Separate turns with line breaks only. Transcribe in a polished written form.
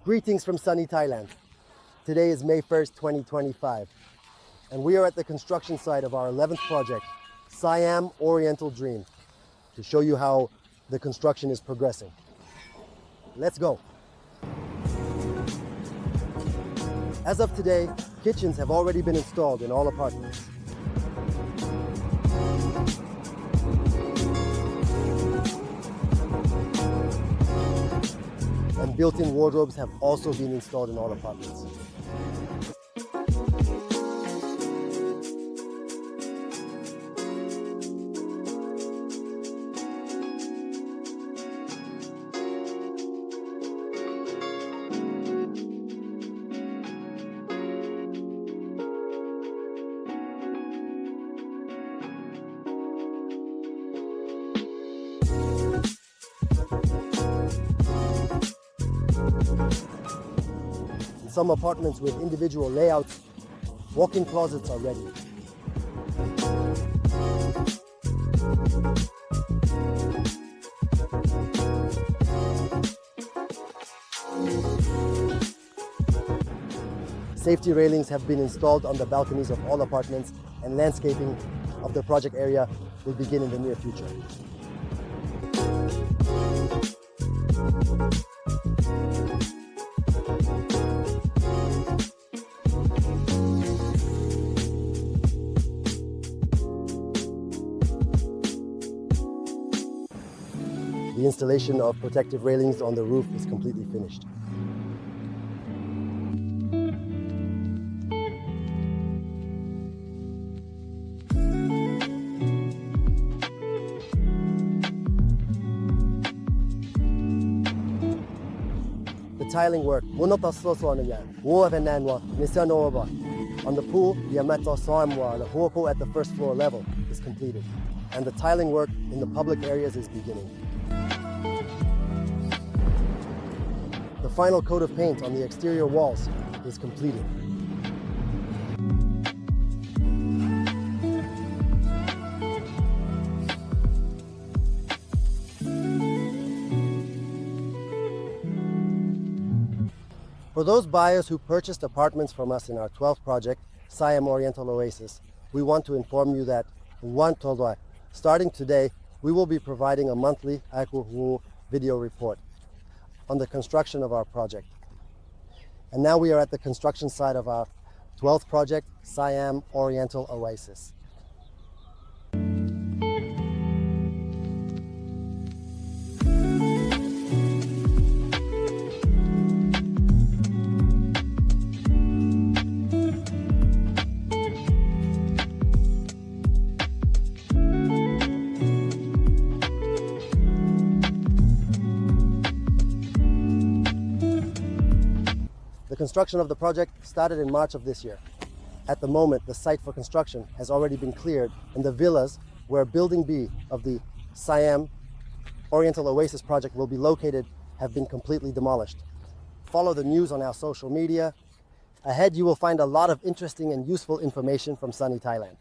Greetings from sunny Thailand. Today is May 1st, 2025, and we are at the construction site of our 11th project, Siam Oriental Dream, to show you how the construction is progressing. Let's go. As of today, kitchens have already been installed in all apartments. And built-in wardrobes have also been installed in all apartments. In some apartments with individual layouts, walk-in closets are ready. Safety railings have been installed on the balconies of all apartments, and landscaping of the project area will begin in the near future. The installation of protective railings on the roof is completely finished. The tiling work on the pool, the pool at the first floor level is completed, and the tiling work in the public areas is beginning. The final coat of paint on the exterior walls is completed. For those buyers who purchased apartments from us in our 12th project, Siam Oriental Oasis, we want to inform you that starting today, we will be providing a monthly video report on the construction of our project. And now we are at the construction site of our 12th project, Siam Oriental Oasis. The construction of the project started in March of this year. At the moment, the site for construction has already been cleared, and the villas where Building B of the Siam Oriental Oasis project will be located have been completely demolished. Follow the news on our social media. Ahead, you will find a lot of interesting and useful information from sunny Thailand.